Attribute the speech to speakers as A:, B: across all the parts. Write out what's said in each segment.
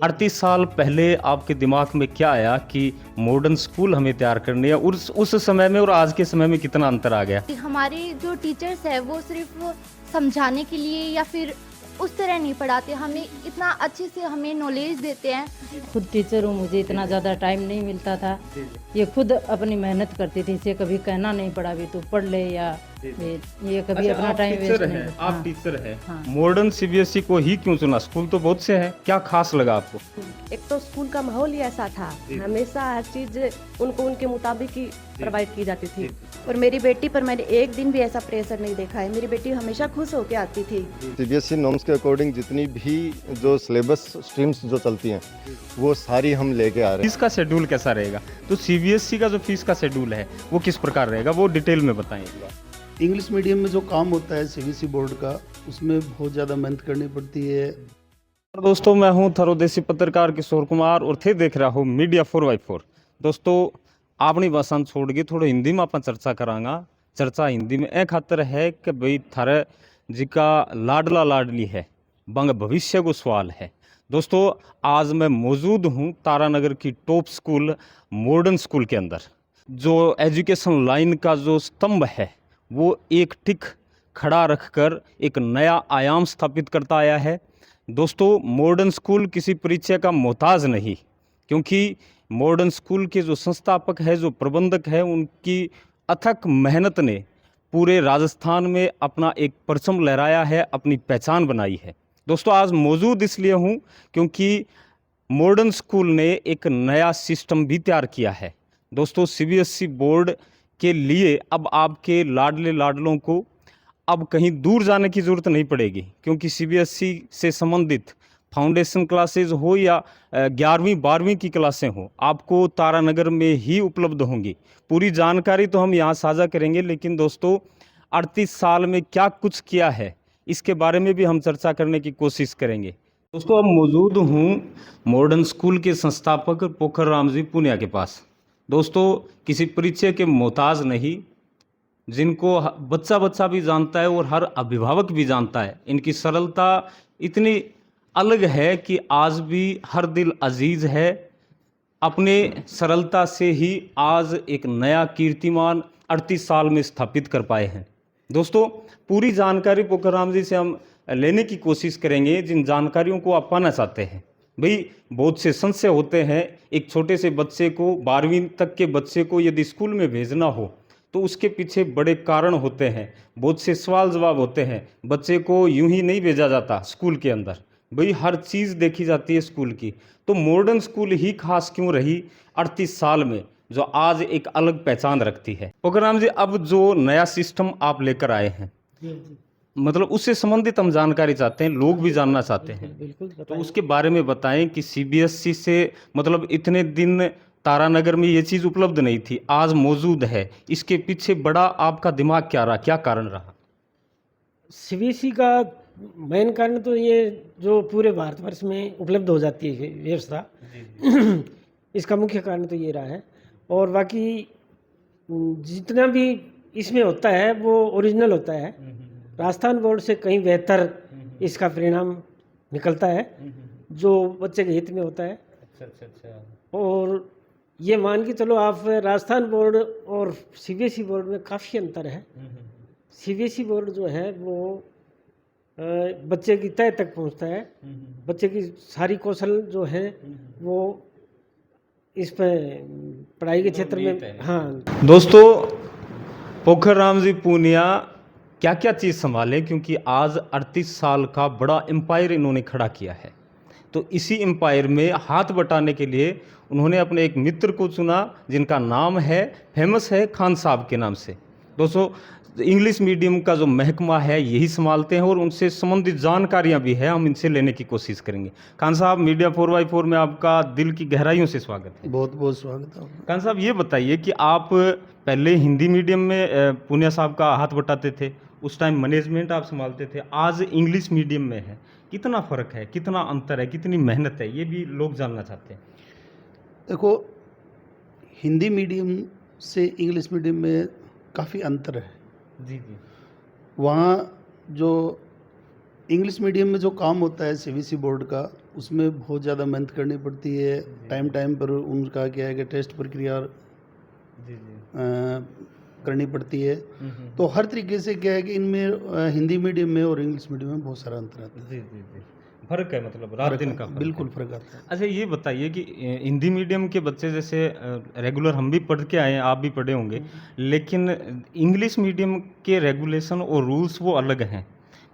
A: 38 साल पहले आपके दिमाग में क्या आया कि मॉडर्न स्कूल हमें तैयार करनी है, और उस समय में और आज के समय में कितना अंतर आ गया?
B: हमारे जो टीचर्स है वो सिर्फ समझाने के लिए या फिर उस तरह नहीं पढ़ाते, हमें इतना अच्छे से हमें नॉलेज देते हैं।
C: खुद टीचर हूँ, मुझे इतना ज़्यादा टाइम नहीं मिलता था। ये खुद अपनी मेहनत करती थी, इसे कभी कहना नहीं पड़ा भी तू पढ़ ले या ये कभी अपना टाइम वेस्ट नहीं।
A: आप टीचर है,
C: हाँ।
A: मॉडर्न सीबीएसई को ही क्यों चुना? स्कूल तो बहुत से हैं, क्या खास लगा आपको?
D: एक तो स्कूल का माहौल ही ऐसा था, हमेशा हर चीज उनको उनके मुताबिक ही प्रोवाइड की जाती थी। और मेरी बेटी पर मैंने एक दिन भी ऐसा प्रेशर नहीं देखा है। मेरी बेटी हमेशा खुश होकर आती थी।
E: सीबीएसई नॉर्म्स के अकॉर्डिंग जितनी भी जो सिलेबस स्ट्रीम्स जो चलती हैं वो सारी हम लेके आ रहे हैं।
A: फीस का शेड्यूल कैसा रहेगा? तो सीबीएसई का जो फीस का शेड्यूल है वो किस प्रकार रहेगा, वो डिटेल में बताएं एक बार।
F: इंग्लिश मीडियम में जो काम होता है सीबीएसई बोर्ड का, उसमें बहुत ज़्यादा मेहनत करनी पड़ती है।
A: दोस्तों, मैं हूं थरोदेसी पत्रकार किशोर कुमार और थे देख रहा हूं मीडिया 4x4। दोस्तों, अपनी भाषा छोड़ के थोड़ा हिंदी में आप चर्चा करांगा। चर्चा हिंदी में ए खातर है कि भाई थारे जी का लाडला लाडली है, बंग भविष्य को सवाल है। दोस्तों, आज मैं मौजूद हूं तारानगर की टॉप स्कूल मॉडर्न स्कूल के अंदर। जो एजुकेशन लाइन का जो स्तंभ है वो एक टिक खड़ा रखकर एक नया आयाम स्थापित करता आया है। दोस्तों, मॉडर्न स्कूल किसी परिचय का मोहताज नहीं, क्योंकि मॉडर्न स्कूल के जो संस्थापक है, जो प्रबंधक है, उनकी अथक मेहनत ने पूरे राजस्थान में अपना एक परचम लहराया है, अपनी पहचान बनाई है। दोस्तों, आज मौजूद इसलिए हूँ क्योंकि मॉडर्न स्कूल ने एक नया सिस्टम भी तैयार किया है। दोस्तों, सीबीएसई बोर्ड के लिए अब आपके लाडले लाडलों को अब कहीं दूर जाने की ज़रूरत नहीं पड़ेगी, क्योंकि सीबीएसई से संबंधित फाउंडेशन क्लासेज हो या 11वीं 12वीं की क्लासें हो, आपको तारानगर में ही उपलब्ध होंगी। पूरी जानकारी तो हम यहाँ साझा करेंगे, लेकिन दोस्तों 38 साल में क्या कुछ किया है इसके बारे में भी हम चर्चा करने की कोशिश करेंगे। दोस्तों, अब मौजूद हूँ मॉडर्न स्कूल के संस्थापक पोखर राम जी पूनिया के पास। दोस्तों, किसी परिचय के मोहताज नहीं, जिनको बच्चा बच्चा भी जानता है और हर अभिभावक भी जानता है। इनकी सरलता इतनी अलग है कि आज भी हर दिल अजीज है। अपने सरलता से ही आज एक नया कीर्तिमान 38 साल में स्थापित कर पाए हैं। दोस्तों, पूरी जानकारी पोखरराम जी से हम लेने की कोशिश करेंगे, जिन जानकारियों को आप पाना चाहते हैं। भाई, बहुत से संशय होते हैं। एक छोटे से बच्चे को, 12वीं तक के बच्चे को यदि स्कूल में भेजना हो तो उसके पीछे बड़े कारण होते हैं, बहुत से सवाल जवाब होते हैं। बच्चे को यूं ही नहीं भेजा जाता स्कूल के अंदर, भाई हर चीज़ देखी जाती है स्कूल की। तो मॉडर्न स्कूल ही खास क्यों रही 38 साल में, जो आज एक अलग पहचान रखती है? पोखरराम जी, अब जो नया सिस्टम आप लेकर आए हैं, मतलब उससे संबंधित हम जानकारी चाहते हैं, लोग भी जानना चाहते हैं, तो उसके बारे में बताएं कि सीबीएसई से मतलब इतने दिन तारानगर में ये चीज़ उपलब्ध नहीं थी, आज मौजूद है। इसके पीछे बड़ा आपका दिमाग क्या रहा, क्या कारण रहा?
G: सीबीएसई का मेन कारण तो ये जो पूरे भारतवर्ष में उपलब्ध हो जाती है व्यवस्था, इसका मुख्य कारण तो ये रहा है। और बाकी जितना भी इसमें होता है वो ओरिजिनल होता है। राजस्थान बोर्ड से कहीं बेहतर इसका परिणाम निकलता है, जो बच्चे के हित में होता है। अच्छा। और ये मान के चलो आप, राजस्थान बोर्ड और सीबीएसई बोर्ड में काफ़ी अंतर है। सीबीएसई बोर्ड जो है वो बच्चे की तय तक पहुंचता है। बच्चे की सारी कौशल जो है वो इस पे पढ़ाई के क्षेत्र में। हाँ
A: दोस्तों, पोखरराम जी पूनिया क्या क्या चीज़ संभाले, क्योंकि आज 38 साल का बड़ा एम्पायर इन्होंने खड़ा किया है। तो इसी एम्पायर में हाथ बटाने के लिए उन्होंने अपने एक मित्र को चुना, जिनका नाम है, फेमस है, खान साहब के नाम से। दोस्तों, इंग्लिश मीडियम का जो महकमा है यही संभालते हैं, और उनसे संबंधित जानकारियां भी हैं, हम इनसे लेने की कोशिश करेंगे। खान साहब, मीडिया 4x4 में आपका दिल की गहराइयों से स्वागत है।
F: बहुत बहुत स्वागत है।
A: खान साहब, ये बताइए कि आप पहले हिंदी मीडियम में पूनिया साहब का हाथ बटाते थे, उस टाइम मैनेजमेंट आप संभालते थे, आज इंग्लिश मीडियम में है, कितना फ़र्क है, कितना अंतर है, कितनी मेहनत है, ये भी लोग जानना चाहते हैं।
F: देखो, हिंदी मीडियम से इंग्लिश मीडियम में काफ़ी अंतर है।
A: जी जी।
F: वहाँ जो इंग्लिश मीडियम में जो काम होता है सीबीएसई बोर्ड का, उसमें बहुत ज़्यादा मेहनत करनी पड़ती है। टाइम टाइम पर उनका क्या है कि टेस्ट प्रक्रिया करनी पड़ती है। तो हर तरीके से क्या है कि इनमें हिंदी मीडियम में और इंग्लिश मीडियम में बहुत सारा अंतर आता है।
A: फर्क है, मतलब रात दिन का फर्क
F: बिल्कुल
A: है।
F: फर्क आता है।
A: अच्छा ये बताइए कि हिंदी मीडियम के बच्चे जैसे रेगुलर हम भी पढ़ के आए हैं, आप भी पढ़े होंगे, लेकिन इंग्लिश मीडियम के रेगुलेशन और रूल्स वो अलग हैं।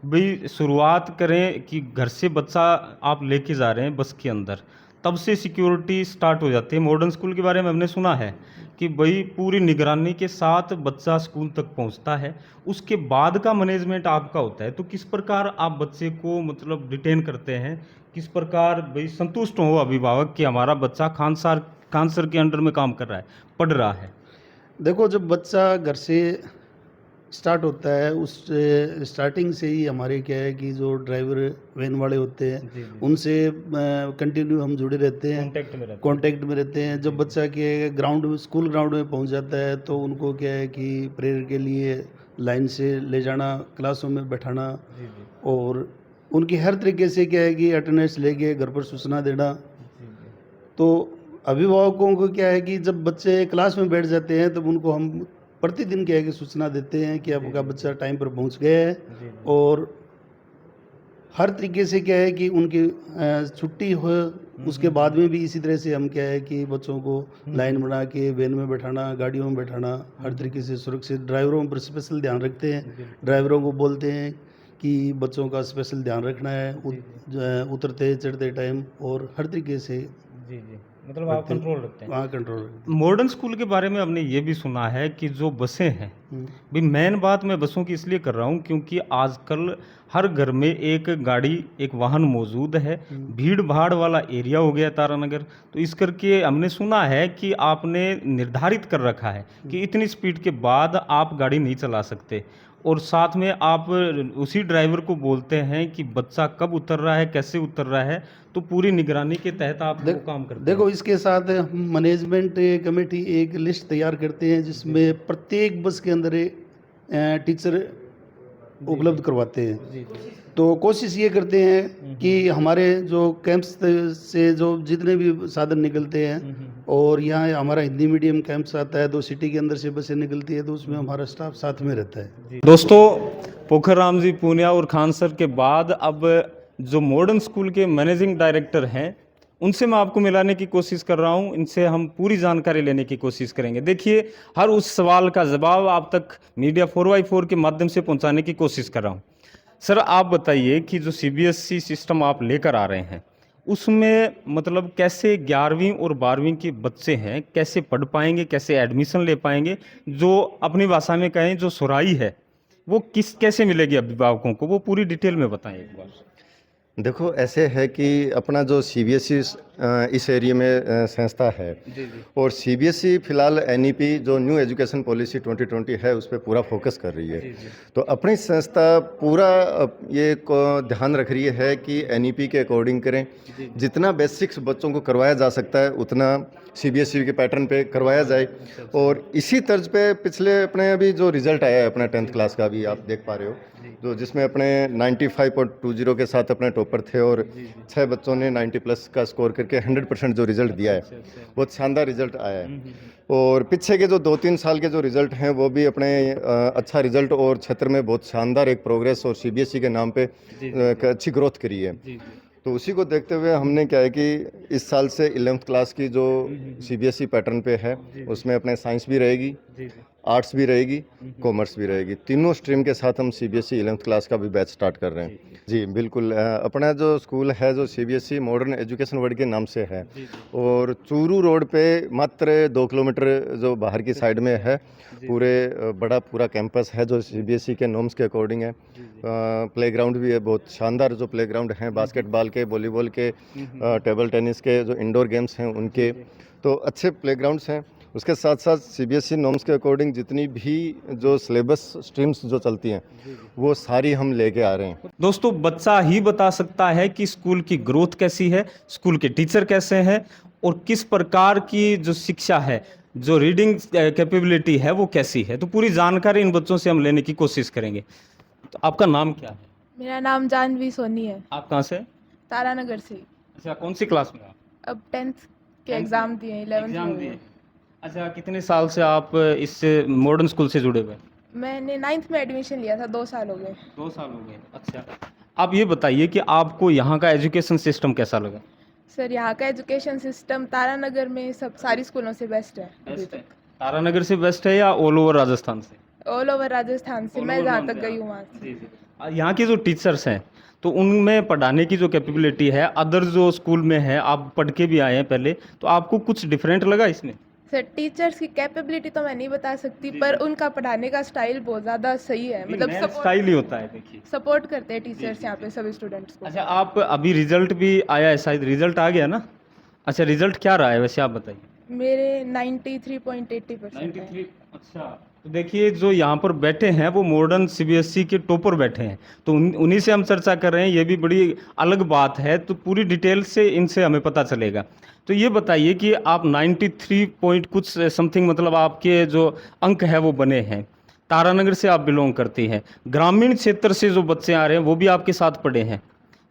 A: भाई शुरुआत करें कि घर से बच्चा आप लेके जा रहे हैं बस के अंदर, तब से सिक्योरिटी स्टार्ट हो जाती है। मॉडर्न स्कूल के बारे में हमने सुना है कि भाई पूरी निगरानी के साथ बच्चा स्कूल तक पहुंचता है, उसके बाद का मैनेजमेंट आपका होता है। तो किस प्रकार आप बच्चे को मतलब डिटेन करते हैं, किस प्रकार भाई संतुष्ट हो अभिभावक कि हमारा बच्चा खान सर के अंडर में काम कर रहा है, पढ़ रहा है?
F: देखो, जब बच्चा घर से स्टार्ट होता है, उस स्टार्टिंग से ही हमारे क्या है कि जो ड्राइवर वैन वाले होते हैं उनसे कंटिन्यू हम जुड़े रहते हैं, कांटेक्ट में रहते हैं। जब बच्चा के ग्राउंड में स्कूल ग्राउंड में पहुंच जाता है तो उनको क्या है कि प्रेयर के लिए लाइन से ले जाना, क्लासों में बैठाना और उनकी हर तरीके से क्या है कि अटेंडेंस लेके घर पर सूचना देना। तो अभिभावकों को क्या है कि जब बच्चे क्लास में बैठ जाते हैं तब उनको हम प्रतिदिन क्या है कि सूचना देते हैं कि आपका बच्चा टाइम पर पहुंच गया है। और हर तरीके से क्या है कि उनकी छुट्टी हो उसके बाद में भी इसी तरह से हम क्या है कि बच्चों को लाइन बना के वैन में बैठाना, गाड़ियों में बैठाना, हर तरीके से सुरक्षित। ड्राइवरों पर स्पेशल ध्यान रखते हैं, ड्राइवरों को बोलते हैं कि बच्चों का स्पेशल ध्यान रखना है उतरते चढ़ते टाइम, और हर तरीके से
A: मतलब आप कंट्रोल रखते हैं।
F: वहाँ कंट्रोल।
A: मॉडर्न स्कूल के बारे में हमने ये भी सुना है कि जो बसें हैं, भाई मेन बात मैं बसों की इसलिए कर रहा हूँ क्योंकि आजकल हर घर में एक गाड़ी, एक वाहन मौजूद है। भीड़ भाड़ वाला एरिया हो गया तारानगर, तो इस करके हमने सुना है कि आपने निर्धारित कर रखा है कि इतनी स्पीड के बाद आप गाड़ी नहीं चला सकते, और साथ में आप उसी ड्राइवर को बोलते हैं कि बच्चा कब उतर रहा है, कैसे उतर रहा है। तो पूरी निगरानी के तहत आप वो काम करते हैं।
F: देखो, इसके साथ हम मैनेजमेंट कमेटी एक लिस्ट तैयार करते हैं जिसमें प्रत्येक बस के अंदर टीचर उपलब्ध करवाते हैं। तो कोशिश ये करते हैं कि हमारे जो कैंप्स से जो जितने भी साधन निकलते हैं, और यहाँ हमारा हिंदी मीडियम कैंप्स आता है, 2 सिटी के अंदर से बसें निकलती है, तो उसमें हमारा स्टाफ साथ में रहता है।
A: दोस्तों, पोखरराम जी पूनिया और खान सर के बाद अब जो मॉडर्न स्कूल के मैनेजिंग डायरेक्टर हैं उनसे मैं आपको मिलाने की कोशिश कर रहा हूं। इनसे हम पूरी जानकारी लेने की कोशिश करेंगे। देखिए, हर उस सवाल का जवाब आप तक मीडिया 4x4 के माध्यम से पहुंचाने की कोशिश कर रहा हूं। सर, आप बताइए कि जो CBSE सिस्टम आप लेकर आ रहे हैं उसमें मतलब कैसे 11वीं और 12वीं के बच्चे हैं कैसे पढ़ पाएंगे, कैसे एडमिशन ले पाएंगे, जो अपनी भाषा में कहें जो सुराई है वो कैसे मिलेगी अभिभावकों को, वो पूरी डिटेल में बताएं एक बार।
E: देखो, ऐसे है कि अपना जो CBSE इस एरिया में संस्था है, और CBSE फिलहाल NEP जो न्यू एजुकेशन पॉलिसी 2020 है उस पर पूरा फोकस कर रही है। तो अपनी संस्था पूरा ये ध्यान रख रही है कि NEP के अकॉर्डिंग करें, जितना बेसिक्स बच्चों को करवाया जा सकता है उतना CBSE के पैटर्न पे करवाया जाए। और इसी तर्ज पे पिछले अपने अभी जो रिजल्ट आया है अपना 10th क्लास का, भी आप देख पा रहे हो, तो जिसमें अपने 95.20 के साथ अपने टॉपर थे, और 6 बच्चों ने 90+ का स्कोर करके 100% जो रिजल्ट दिया है, बहुत शानदार रिजल्ट आया है। और पीछे के जो 2-3 साल के जो रिजल्ट हैं वो भी अपने अच्छा रिजल्ट, और क्षेत्र में बहुत शानदार एक प्रोग्रेस और CBSE के नाम पे अच्छी ग्रोथ करी है। तो उसी को देखते हुए हमने क्या है कि इस साल से 11th क्लास की जो CBSE पैटर्न पे है उसमें अपने साइंस भी रहेगी, आर्ट्स भी रहेगी, कॉमर्स भी रहेगी, तीनों स्ट्रीम के साथ हम CBSE 11th क्लास का भी बैच स्टार्ट कर रहे हैं। जी बिल्कुल, अपना जो स्कूल है जो CBSE मॉडर्न एजुकेशन वर्ल्ड के नाम से है, और चूरू रोड पे मात्र 2 किलोमीटर जो बाहर की साइड में है, पूरा कैंपस है जो CBSE के नॉर्म्स के अकॉर्डिंग है। प्लेग्राउंड भी है, बहुत शानदार जो प्लेग्राउंड हैं, बास्केटबॉल के, वॉलीबॉल के, टेबल टेनिस के जो इंडोर गेम्स हैं उनके, तो अच्छे प्लेग्राउंड्स हैं। उसके साथ साथ CBSE नॉर्म्स के अकॉर्डिंग जितनी भी जो सिलेबस स्ट्रीम्स जो चलती हैं वो सारी हम लेके आ रहे हैं।
A: दोस्तों, बच्चा ही बता सकता है कि स्कूल की ग्रोथ कैसी है, स्कूल के टीचर कैसे हैं, और किस प्रकार की जो शिक्षा है, जो रीडिंग कैपेबिलिटी है वो कैसी है। तो पूरी जानकारी इन बच्चों से हम लेने की कोशिश करेंगे। तो आपका नाम क्या है?
H: मेरा नाम जानवी सोनी है।
A: आप कहाँ से?
H: तारानगर से।
A: अच्छा, कौन सी क्लास में आप?
H: अब 10th के एग्ज़ाम दिए, 11th
A: एग्जाम
H: में
A: दिए।
H: हुए।
A: अच्छा, कितने साल से आप इस मॉडर्न स्कूल से जुड़े हुए हैं?
H: मैंने 9th में एडमिशन लिया था, 2 साल हो गए।
A: 2 साल हो गए। अच्छा, आप ये बताइए कि आपको यहाँ का एजुकेशन सिस्टम कैसा लगा?
H: सर, यहाँ का एजुकेशन सिस्टम तारानगर में सब सारी स्कूलों से बेस्ट है अभी तक।
A: तारानगर से बेस्ट है या ऑल ओवर राजस्थान से?
H: ऑल ओवर राजस्थान से,
A: All
H: मैं
A: over
H: जहाँ
A: मान
H: तक
A: से
H: गई
A: आप।
H: हूँ वहाँ से।
A: जी, जी। यहाँ के जो टीचर्स हैं तो उनमें पढ़ाने की जो कैपेबिलिटी है अदर जो स्कूल में है, आप पढ़ के भी आए हैं पहले, तो आपको कुछ डिफरेंट लगा इसमें?
H: सर, टीचर्स की कैपेबिलिटी तो मैं नहीं बता सकती, पर उनका पढ़ाने का स्टाइल बहुत ज़्यादा सही है। मतलब
A: स्टाइल ही होता है, देखिए।
H: सपोर्ट करते हैं टीचर्स यहाँ पे सभी स्टूडेंट्स को।
A: अच्छा, आप अभी रिजल्ट भी आया है, शायद रिजल्ट आ गया ना? अच्छा, रिजल्ट क्या रहा है वैसे, आप बताइए।
H: मेरे 93.80% है।
A: 93। अच्छा, तो देखिए जो यहाँ पर बैठे हैं वो मॉडर्न सीबीएसई के टॉपर बैठे हैं, तो उन्हीं से हम चर्चा कर रहे हैं, ये भी बड़ी अलग बात है, तो पूरी डिटेल से इनसे हमें पता चलेगा। तो ये बताइए कि आप 93 पॉइंट कुछ समथिंग, मतलब आपके जो अंक है वो बने हैं, तारानगर से आप बिलोंग करती हैं, ग्रामीण क्षेत्र से जो बच्चे आ रहे हैं वो भी आपके साथ पढ़े हैं,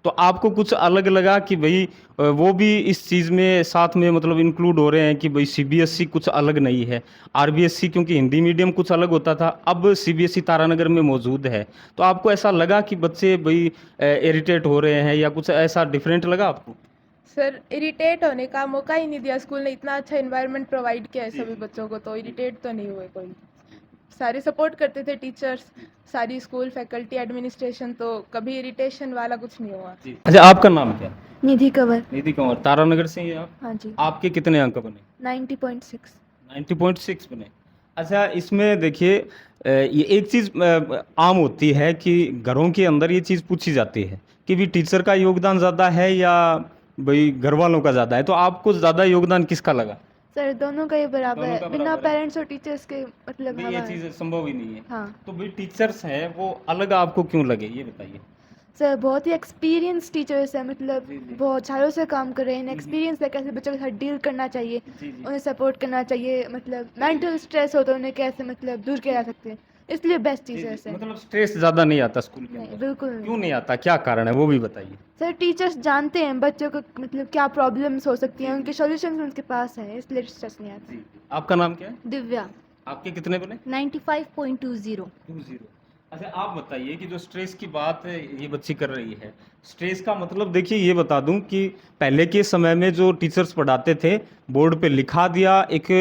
A: तो आपको कुछ अलग लगा कि भाई वो भी इस चीज़ में साथ में मतलब इंक्लूड हो रहे हैं कि भाई सीबीएसई कुछ अलग नहीं है, आरबीएसई क्योंकि हिंदी मीडियम कुछ अलग होता था, अब सीबीएसई तारानगर में मौजूद है, तो आपको ऐसा लगा कि बच्चे भाई इरिटेट हो रहे हैं या कुछ ऐसा डिफरेंट लगा आपको?
H: सर, इरिटेट होने का मौका ही नहीं दिया स्कूल ने, इतना अच्छा एनवायरनमेंट प्रोवाइड किया है सभी बच्चों को, तो इरिटेट तो नहीं हुए कोई। सारे सपोर्ट करते थे टीचर्स, सारी स्कूल फैकल्टी एडमिनिस्ट्रेशन, तो कभी इरिटेशन वाला कुछ नहीं हुआ।
A: अच्छा, आपका नाम क्या?
B: निधि कंवर।
A: निधि कंवर, तारानगर से ही हैं आप?
B: हाँ जी।
A: आपके कितने अंक बने?
B: 90.6।
A: 90.6 बने। अच्छा, इसमें देखिए ये एक चीज़ आम होती है कि घरों के अंदर ये चीज़ पूछी जाती है कि भी टीचर का योगदान ज़्यादा है या भाई घर वालों का ज़्यादा है, तो आपको ज़्यादा योगदान किसका लगा?
B: सर, दोनों का ही बराबर
A: दोनों
B: है,
A: का
B: बिना
A: बराबर है।
B: पेरेंट्स और टीचर्स के मतलब
A: नहीं, ये चीज़ संभव ही नहीं है।
B: हाँ
A: तो भाई टीचर्स हैं वो अलग आपको क्यों लगे, ये बताइए।
B: सर, बहुत ही एक्सपीरियंस टीचर्स है, मतलब
A: जी, जी।
B: बहुत सालों से काम कर रहे हैं, एक्सपीरियंस है कैसे बच्चों के साथ डील करना चाहिए,
A: जी, जी।
B: उन्हें सपोर्ट करना चाहिए, मतलब मेंटल स्ट्रेस हो तो उन्हें कैसे मतलब दूर किया जा सकते हैं, इसलिए बेस्ट
A: जी, जी।
B: टीचर्स हैं।
A: मतलब स्ट्रेस ज़्यादा नहीं आता स्कूल के
B: नहीं,
A: अंदर?
B: बिल्कुल
A: क्यों
B: नहीं।
A: नहीं आता, क्या कारण है वो भी बताइए।
B: सर, टीचर्स जानते हैं बच्चों को मतलब क्या प्रॉब्लम्स हो सकती हैं, उनके सॉल्यूशंस उनके पास हैं, इसलिए स्ट्रेस नहीं आता।
A: आपका नाम क्या है?
B: दिव्या।
A: आपके कितने बने?
B: 95.20।
A: 20। अच्छा, आप बताइए कि जो स्ट्रेस की बात ये बच्ची कर रही है, स्ट्रेस का मतलब देखिए ये बता दूं कि पहले के समय में जो टीचर्स पढ़ाते थे बोर्ड पे लिखा दिया, एक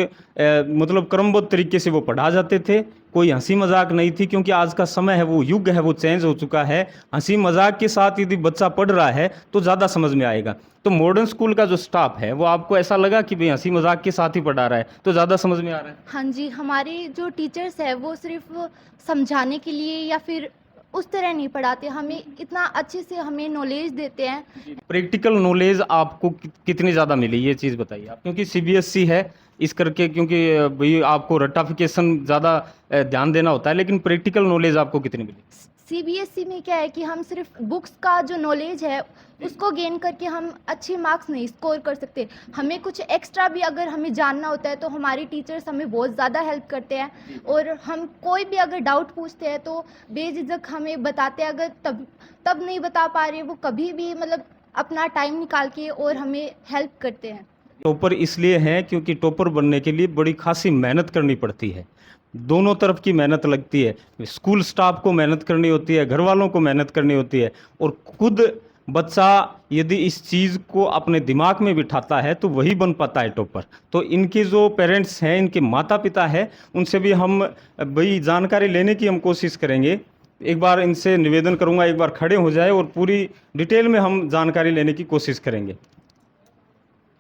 A: मतलब क्रमबद्ध तरीके से वो पढ़ा जाते थे, कोई हंसी मजाक नहीं थी, क्योंकि आज का समय है, वो युग है, वो चेंज हो चुका है। हंसी मजाक के साथ यदि बच्चा पढ़ रहा है तो ज़्यादा समझ में आएगा। तो मॉडर्न स्कूल का जो स्टाफ है वो आपको ऐसा लगा कि भाई हंसी मजाक के साथ ही पढ़ा रहा है तो ज़्यादा समझ में आ रहा है?
B: हाँ जी, हमारे जो टीचर्स है वो सिर्फ समझाने के लिए या फिर उस तरह नहीं पढ़ाते, हमें इतना अच्छे से हमें नॉलेज देते हैं।
A: प्रैक्टिकल नॉलेज आपको कितनी ज़्यादा मिली, ये चीज़ बताइए आप, क्योंकि सीबीएसई है इस करके, क्योंकि भाई आपको रट्टाफिकेशन ज़्यादा ध्यान देना होता है, लेकिन प्रैक्टिकल नॉलेज आपको कितनी मिली?
B: सीबीएसई में क्या है कि हम सिर्फ बुक्स का जो नॉलेज है उसको गेन करके हम अच्छे मार्क्स नहीं स्कोर कर सकते, हमें कुछ एक्स्ट्रा भी अगर हमें जानना होता है तो हमारी टीचर्स हमें बहुत ज़्यादा हेल्प करते हैं, और हम कोई भी अगर डाउट पूछते हैं तो बेझिझक हमें बताते हैं, अगर तब नहीं बता पा रहे वो कभी भी मतलब अपना टाइम निकाल के और हमें हेल्प करते हैं।
A: टॉपर इसलिए हैं क्योंकि टॉपर बनने के लिए बड़ी खासी मेहनत करनी पड़ती है, दोनों तरफ की मेहनत लगती है, स्कूल स्टाफ को मेहनत करनी होती है, घर वालों को मेहनत करनी होती है, और खुद बच्चा यदि इस चीज़ को अपने दिमाग में बिठाता है तो वही बन पाता है टॉपर। तो इनके जो पेरेंट्स हैं, इनके माता पिता हैं, उनसे भी हम भाई जानकारी लेने की हम कोशिश करेंगे। एक बार इनसे निवेदन करूंगा, एक बार खड़े हो जाए और पूरी डिटेल में हम जानकारी लेने की कोशिश करेंगे।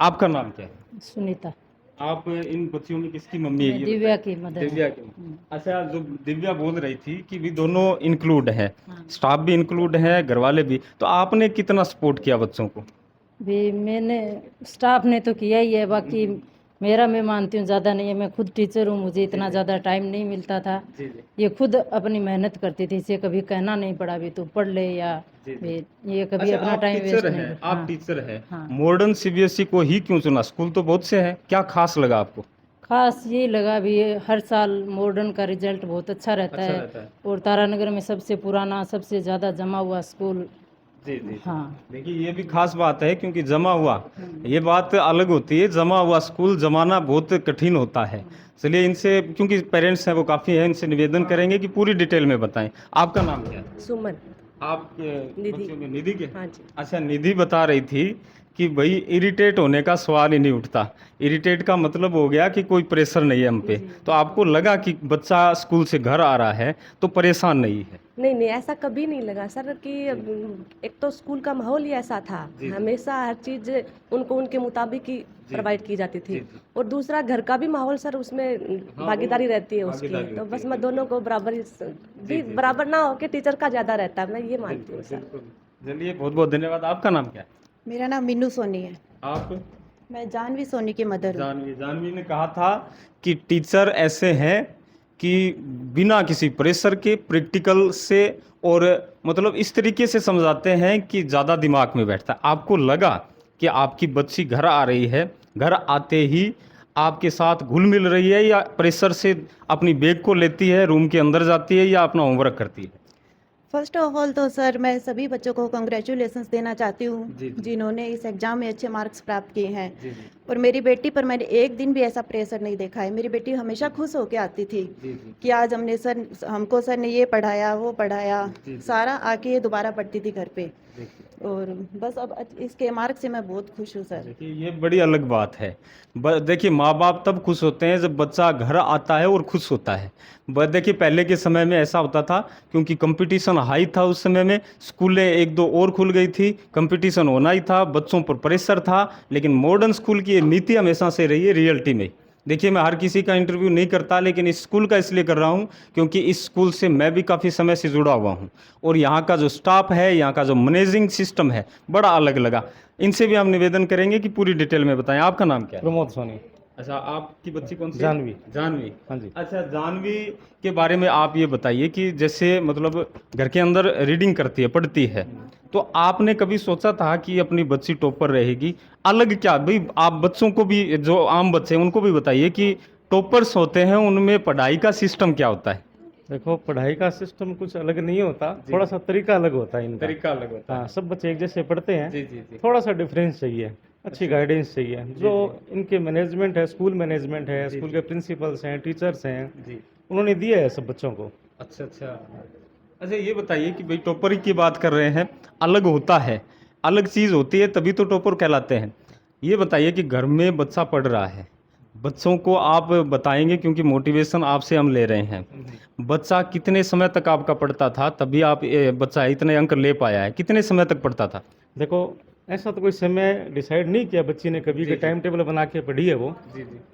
A: आपका नाम क्या है?
C: सुनीता।
A: आप इन बच्चियों में किसकी मम्मी है?
C: मैं
A: ये
C: दिव्या
A: बताइए।
C: की मदर।
A: दिव्या की। अच्छा, जो दिव्या बोल रही थी कि भी दोनों इंक्लूड है, स्टाफ भी इंक्लूड है, घर वाले भी, तो आपने कितना सपोर्ट किया बच्चों को?
C: भी मैंने स्टाफ ने तो किया ही है, बाकी मेरा मैं मानती हूँ ज़्यादा नहीं है, मैं खुद टीचर हूँ, मुझे इतना ज़्यादा टाइम नहीं मिलता था।
A: जी जी।
C: ये खुद अपनी मेहनत करती थी, इसे कभी कहना नहीं पड़ा भी तू पढ़ ले, या
A: जी, जी।
C: ये कभी
A: अच्छा,
C: अपना
A: आप
C: टाइम
A: टीचर
C: वेस्ट
A: हैं,
C: नहीं।
A: आप
C: हाँ।
A: टीचर हैं,
C: हाँ।
A: मॉडर्न सीबीएसई को ही क्यों चुना? स्कूल तो बहुत से हैं, क्या खास लगा आपको?
C: खास ये लगा भी हर साल मॉडर्न का रिजल्ट बहुत अच्छा रहता
A: अच्छा
C: है,
A: रहता है।
C: और तारानगर में सबसे पुराना सबसे ज़्यादा जमा हुआ स्कूल
A: जी जी।
C: हाँ
A: देखिए ये भी खास बात है क्योंकि जमा हुआ ये बात अलग होती है, जमा हुआ स्कूल जमाना बहुत कठिन होता है। चलिए इनसे, क्योंकि पेरेंट्स हैं वो काफ़ी हैं, इनसे निवेदन करेंगे कि पूरी डिटेल में बताएं। आपका नाम क्या है?
D: सुमन।
A: आप
D: निधि।
A: बच्चों में निधि के?
D: हाँ जी।
A: अच्छा, निधि बता रही थी कि भाई इरिटेट होने का सवाल ही नहीं उठता। इरिटेट का मतलब हो गया कि कोई प्रेशर नहीं है हम पे। तो आपको लगा कि बच्चा स्कूल से घर आ रहा है तो परेशान नहीं है?
D: नहीं नहीं, ऐसा कभी नहीं लगा सर कि एक तो स्कूल का माहौल ही ऐसा था, हमेशा हर चीज़ उनको उनके मुताबिक ही प्रोवाइड की जाती थी। और दूसरा घर का भी माहौल सर, उसमें भागीदारी रहती है उसकी, तो बस मैं दोनों को बराबर भी बराबर ना हो के टीचर का ज़्यादा रहता है, मैं ये मानती हूँ सर।
A: चलिए बहुत बहुत धन्यवाद। आपका नाम क्या है?
I: मेरा नाम मीनू सोनी है।
A: आप?
I: मैं जानवी सोनी की मदर हूँ।
A: जानवी ने कहा था कि टीचर ऐसे हैं कि बिना किसी प्रेशर के प्रैक्टिकल से और मतलब इस तरीके से समझाते हैं कि ज़्यादा दिमाग में बैठता है। आपको लगा कि आपकी बच्ची घर आ रही है, घर आते ही आपके साथ घुल मिल रही है, या प्रेशर से अपनी बैग को लेती है, रूम के अंदर जाती है, या अपना होमवर्क करती है?
I: फर्स्ट ऑफ ऑल तो सर मैं सभी बच्चों को कॉन्ग्रेचुलेशंस देना चाहती हूँ जिन्होंने इस एग्ज़ाम में अच्छे मार्क्स प्राप्त किए हैं। और मेरी बेटी पर मैंने एक दिन भी ऐसा प्रेशर नहीं देखा है। मेरी बेटी हमेशा खुश होकर आती थी कि आज हमको सर ने ये पढ़ाया वो पढ़ाया, सारा आके दोबारा पढ़ती थी घर पे। और बस अब इसके मार्क्स से मैं बहुत खुश हूँ सर।
A: देखिए ये बड़ी अलग बात है। देखिए माँ बाप तब खुश होते हैं जब बच्चा घर आता है और खुश होता है। देखिए पहले के समय में ऐसा होता था क्योंकि कंपटीशन हाई था उस समय में, स्कूलें एक दो और खुल गई थी, कंपटीशन होना ही था, बच्चों पर प्रेशर था। लेकिन मॉडर्न स्कूल की ये नीति हमेशा से रही है रियलिटी में। देखिए मैं हर किसी का इंटरव्यू नहीं करता, लेकिन इस स्कूल का इसलिए कर रहा हूँ क्योंकि इस स्कूल से मैं भी काफ़ी समय से जुड़ा हुआ हूँ और यहाँ का जो स्टाफ है, यहाँ का जो मैनेजिंग सिस्टम है, बड़ा अलग लगा। इनसे भी हम निवेदन करेंगे कि पूरी डिटेल में बताएं। आपका नाम क्या है?
J: प्रमोद सोनी।
A: अच्छा, आपकी बच्ची कौन सी?
J: जानवी।
A: जानवी,
J: हाँ जी।
A: अच्छा जानवी के बारे में आप ये बताइए कि जैसे मतलब घर के अंदर रीडिंग करती है, पढ़ती है, तो आपने कभी सोचा था कि अपनी बच्ची टॉपर रहेगी? अलग क्या भाई, आप बच्चों को भी, जो आम बच्चे हैं उनको भी बताइए कि टॉपर्स होते हैं उनमें पढ़ाई का सिस्टम क्या होता है?
J: देखो पढ़ाई का सिस्टम कुछ अलग नहीं होता, थोड़ा सा तरीका अलग होता है इनका।
A: तरीका अलग होता है।
J: हाँ, सब बच्चे एक जैसे पढ़ते हैं।
A: जी जी जी।
J: थोड़ा सा डिफरेंस चाहिए, अच्छी गाइडेंस चाहिए। जो इनके मैनेजमेंट है, स्कूल मैनेजमेंट है, स्कूल के प्रिंसिपल्स हैं, टीचर्स हैं, उन्होंने दिया है सब बच्चों को।
A: अच्छा अच्छा। अच्छा ये बताइए कि भाई टॉपर की बात कर रहे हैं, अलग होता है, अलग चीज़ होती है, तभी तो टॉपर कहलाते हैं। ये बताइए कि घर में बच्चा पढ़ रहा है, बच्चों को आप बताएंगे क्योंकि मोटिवेशन आपसे हम ले रहे हैं। बच्चा कितने समय तक आपका पढ़ता था तभी आप बच्चा इतने अंक ले पाया है? कितने समय तक पढ़ता था?
J: देखो ऐसा तो कोई समय डिसाइड नहीं किया बच्ची ने कभी, कि टाइम टेबल बना के पढ़ी है वो।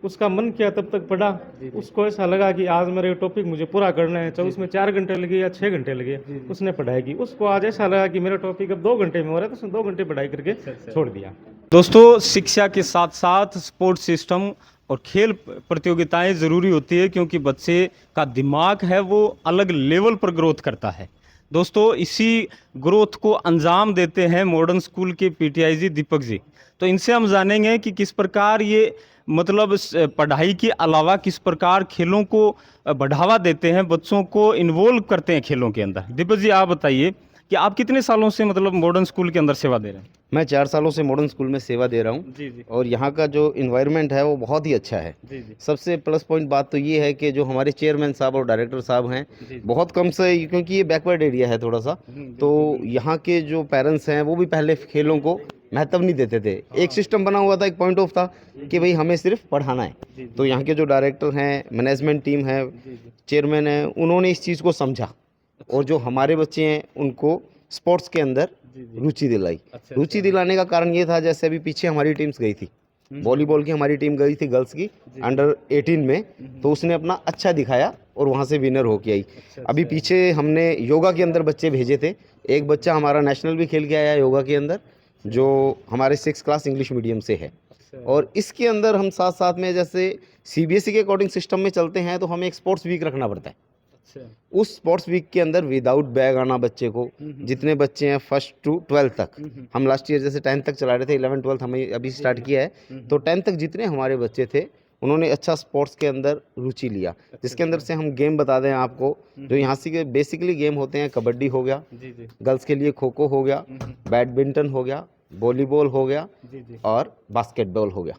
J: उसका मन किया तब तक पढ़ा। उसको ऐसा लगा कि आज मेरा ये टॉपिक मुझे पूरा करना है, चाहे उसमें 4 घंटे लगे या 6 घंटे लगे, उसने पढ़ाई की। उसको आज ऐसा लगा कि मेरा टॉपिक अब 2 घंटे में हो रहा है, तो उसने 2 घंटे पढ़ाई करके छोड़ दिया।
A: दोस्तों शिक्षा के साथ साथ स्पोर्ट्स सिस्टम और खेल प्रतियोगिताएं ज़रूरी होती है क्योंकि बच्चे का दिमाग है वो अलग लेवल पर ग्रोथ करता है। दोस्तों इसी ग्रोथ को अंजाम देते हैं मॉडर्न स्कूल के पीटीआई जी दीपक जी। तो इनसे हम जानेंगे कि किस प्रकार ये मतलब पढ़ाई के अलावा किस प्रकार खेलों को बढ़ावा देते हैं, बच्चों को इन्वॉल्व करते हैं खेलों के अंदर। दीपक जी आप बताइए कि आप कितने सालों से मतलब मॉडर्न स्कूल के अंदर सेवा दे रहे हैं?
K: मैं 4 सालों से मॉडर्न स्कूल में सेवा दे रहा हूँ।
A: जी जी।
K: और यहाँ का जो इन्वायरमेंट है वो बहुत ही अच्छा है।
A: जी जी।
K: सबसे प्लस पॉइंट बात तो ये है कि जो हमारे चेयरमैन साहब और डायरेक्टर साहब हैं, बहुत कम से, क्योंकि ये बैकवर्ड एरिया है थोड़ा सा, तो यहाँ के जो पेरेंट्स हैं वो भी पहले खेलों को महत्व नहीं देते थे। एक सिस्टम बना हुआ था, एक पॉइंट ऑफ था कि भाई हमें सिर्फ पढ़ाना है। तो यहाँ के जो डायरेक्टर हैं, मैनेजमेंट टीम है, चेयरमैन है, उन्होंने इस चीज़ को समझा और जो हमारे बच्चे हैं उनको स्पोर्ट्स के अंदर रुचि दिलाई। रुचि दिलाने का कारण ये था, जैसे अभी पीछे हमारी टीम्स गई थी, वॉलीबॉल की हमारी टीम गई थी गर्ल्स की अंडर 18 में, तो उसने अपना अच्छा दिखाया और वहाँ से विनर होके आई। अभी पीछे हमने योगा के अंदर बच्चे भेजे थे, एक बच्चा हमारा नेशनल भी खेल के आया योगा के अंदर, जो हमारे 6th क्लास इंग्लिश मीडियम से है। और इसके अंदर हम साथ साथ में जैसे सीबीएसई के अकॉर्डिंग सिस्टम में चलते हैं तो हमें एक स्पोर्ट्स वीक रखना पड़ता है। उस स्पोर्ट्स वीक के अंदर विदाउट बैग आना बच्चे को, जितने बच्चे हैं 1st to 12th तक, हम लास्ट ईयर जैसे 10th तक चला रहे थे, 11th 12th हमें अभी स्टार्ट किया है, तो 10th तक जितने हमारे बच्चे थे उन्होंने अच्छा स्पोर्ट्स के अंदर रुचि लिया, जिसके अंदर से हम गेम बता दें आपको। जो यहाँ से बेसिकली गेम होते हैं, कबड्डी हो गया, गर्ल्स के लिए खो खो हो गया, बैडमिंटन हो गया, वॉलीबॉल हो गया और बास्केटबॉल हो गया।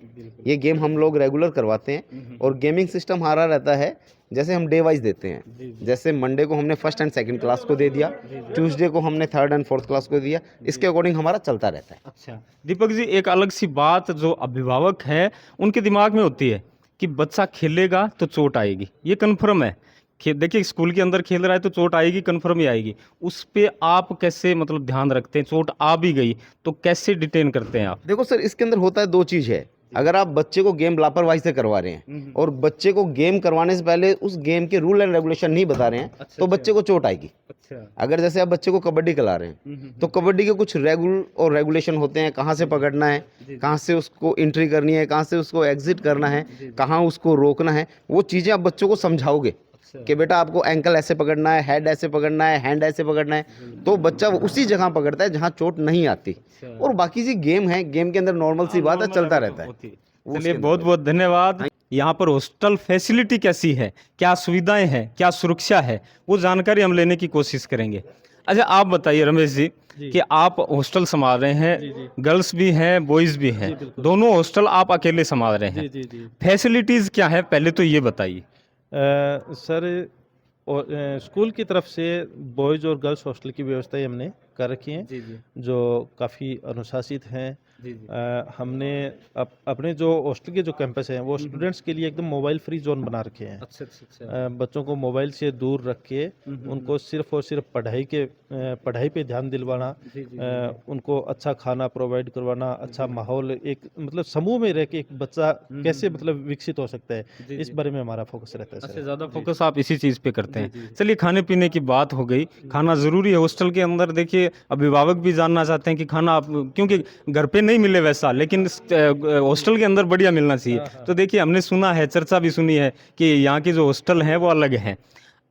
K: ये गेम हम लोग रेगुलर करवाते हैं और गेमिंग सिस्टम हमारा रहता है, जैसे हम डे वाइज देते हैं। जैसे मंडे को हमने फर्स्ट एंड सेकंड क्लास को दे दिया, ट्यूसडे को हमने थर्ड एंड फोर्थ क्लास को दिया, इसके अकॉर्डिंग हमारा चलता रहता है।
A: अच्छा दीपक जी, एक अलग सी बात जो अभिभावक हैं उनके दिमाग में होती है कि बच्चा खेलेगा तो चोट आएगी, ये कन्फर्म है। देखिए स्कूल के अंदर खेल रहा है तो चोट आएगी, कन्फर्म ही आएगी। उस पे आप कैसे मतलब ध्यान रखते हैं? चोट आ भी गई तो कैसे डिटेन करते हैं आप?
K: देखो सर, इसके अंदर होता है दो चीज़ है। अगर आप बच्चे को गेम लापरवाही से करवा रहे हैं और बच्चे को गेम करवाने से पहले उस गेम के रूल एंड रेगुलेशन नहीं बता रहे हैं तो बच्चे को चोट आएगी। अगर जैसे आप बच्चे को कबड्डी खिला रहे हैं तो कबड्डी के कुछ रूल और रेगुलेशन होते हैं, कहाँ से पकड़ना है, कहाँ से उसको एंट्री करनी है, कहाँ से उसको एग्जिट करना है, कहाँ उसको रोकना है, वो चीज़ें आप बच्चों को समझाओगे कि बेटा आपको एंकल ऐसे पकड़ना है, हेड ऐसे पकड़ना है, हैंड ऐसे पकड़ना है, तो बच्चा उसी जगह पकड़ता है जहाँ चोट नहीं आती। और बाकी जी गेम है, गेम के अंदर नॉर्मल सी बात है, चलता रहता है।
A: चलिए बहुत बहुत धन्यवाद। यहाँ पर हॉस्टल फैसिलिटी कैसी है, क्या सुविधाएं हैं, क्या सुरक्षा है, वो जानकारी हम लेने की कोशिश करेंगे। अच्छा आप बताइए रमेश जी कि आप हॉस्टल संभाल रहे हैं, गर्ल्स भी हैं बॉयज़ भी हैं, दोनों हॉस्टल आप अकेले संभाल रहे हैं, फैसिलिटीज़ क्या है पहले तो ये बताइए।
J: सर स्कूल की तरफ से बॉयज़ और गर्ल्स हॉस्टल की व्यवस्था ही हमने कर रखी है, जो काफ़ी अनुशासित हैं। हमने अपने जो हॉस्टल के जो कैंपस हैं वो स्टूडेंट्स के लिए एकदम मोबाइल फ्री जोन बना रखे हैं। अच्छा। बच्चों को मोबाइल से दूर रख के उनको सिर्फ और सिर्फ पढ़ाई पे ध्यान दिलवाना, उनको अच्छा खाना प्रोवाइड करवाना, अच्छा माहौल, एक मतलब समूह में रह के एक बच्चा कैसे मतलब विकसित हो सकता है, इस बारे में हमारा फोकस रहता है।
A: अच्छा, ज़्यादा फोकस आप इसी चीज़ पे करते हैं। चलिए खाने पीने की बात हो गई, खाना ज़रूरी है हॉस्टल के अंदर। देखिए अभिभावक भी जानना चाहते हैं कि खाना आप, क्योंकि घर पे नहीं मिले वैसा, लेकिन हॉस्टल के अंदर बढ़िया मिलना चाहिए। तो देखिए हमने सुना है, चर्चा भी सुनी है कि यहाँ की जो हॉस्टल हैं वो अलग हैं।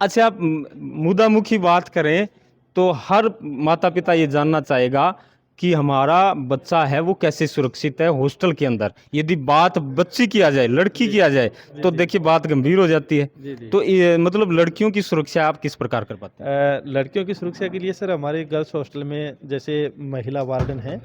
A: अच्छा आप मुद्दामुखी बात करें तो हर माता पिता ये जानना चाहेगा कि हमारा बच्चा है वो कैसे सुरक्षित है हॉस्टल के अंदर। यदि बात बच्ची किया जाए, लड़की किया जाए तो देखिए बात गंभीर हो जाती है। तो ये मतलब लड़कियों की सुरक्षा आप किस प्रकार कर पाते हैं?
J: लड़कियों की सुरक्षा के लिए सर हमारे गर्ल्स हॉस्टल में जैसे महिला वार्डन है,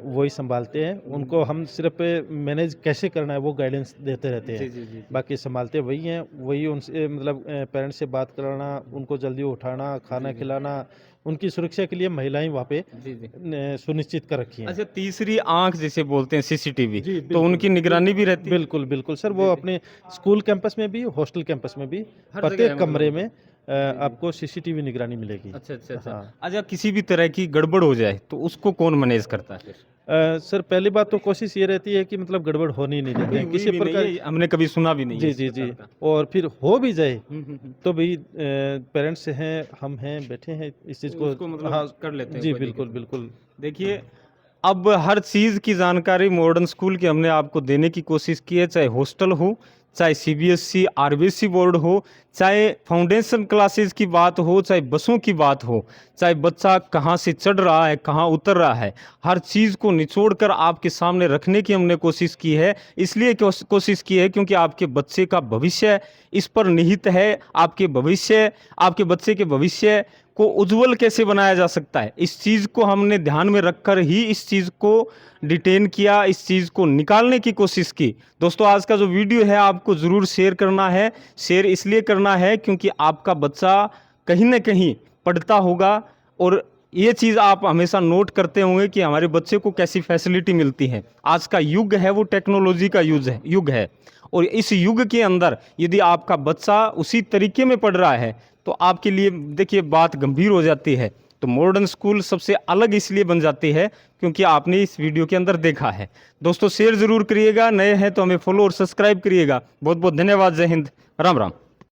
J: वही संभालते हैं। उनको हम सिर्फ मैनेज कैसे करना है वो गाइडेंस देते रहते हैं, बाकी संभालते वही हैं। वही उनसे मतलब पेरेंट्स से बात कराना, उनको जल्दी उठाना, खाना खिलाना, उनकी सुरक्षा के लिए महिलाएं वहाँ पे सुनिश्चित कर रखी हैं।
A: अच्छा तीसरी आंख जैसे बोलते हैं सीसीटीवी, तो उनकी निगरानी भी रहती है?
J: बिल्कुल बिल्कुल सर, वो अपने स्कूल कैंपस में भी, हॉस्टल कैंपस में भी, प्रत्येक कमरे में आपको सीसीटीवी निगरानी मिलेगी।
A: अच्छा।
J: हाँ।
A: अच्छा किसी भी तरह की गड़बड़ हो जाए तो उसको कौन मैनेज करता है?
J: सर पहली बात तो कोशिश ये रहती है कि मतलब गड़बड़ होनी नहीं देते हैं किसी प्रकार,
A: हमने कभी सुना भी नहीं।
J: जी। और फिर हो भी जाए तो भाई पेरेंट्स हैं, हम हैं, बैठे हैं, इस चीज़ को
A: मतलब कर लेते हैं।
J: जी बिल्कुल।
A: देखिए अब हर चीज़ की जानकारी मॉडर्न स्कूल की हमने आपको देने की कोशिश की है, चाहे हॉस्टल हो, चाहे सीबीएसई आरबीएसई बोर्ड हो, चाहे फाउंडेशन क्लासेस की बात हो, चाहे बसों की बात हो, चाहे बच्चा कहाँ से चढ़ रहा है, कहाँ उतर रहा है, हर चीज़ को निचोड़कर आपके सामने रखने की हमने कोशिश की है। इसलिए कोशिश की है क्योंकि आपके बच्चे का भविष्य इस पर निहित है। आपके बच्चे के भविष्य को उज्जवल कैसे बनाया जा सकता है, इस चीज़ को हमने ध्यान में रखकर ही इस चीज़ को डिटेन किया, इस चीज़ को निकालने की कोशिश की। दोस्तों आज का जो वीडियो है आपको ज़रूर शेयर करना है। शेयर इसलिए करना है क्योंकि आपका बच्चा कहीं ना कहीं पढ़ता होगा और ये चीज़ आप हमेशा नोट करते होंगे कि हमारे बच्चे को कैसी फैसिलिटी मिलती है। आज का युग है वो टेक्नोलॉजी का युग है और इस युग के अंदर यदि आपका बच्चा उसी तरीके में पढ़ रहा है तो आपके लिए देखिए बात गंभीर हो जाती है। तो मॉडर्न स्कूल सबसे अलग इसलिए बन जाती है क्योंकि आपने इस वीडियो के अंदर देखा है। दोस्तों शेयर ज़रूर करिएगा, नए हैं तो हमें फॉलो और सब्सक्राइब करिएगा। बहुत बहुत धन्यवाद। जय हिंद, राम राम।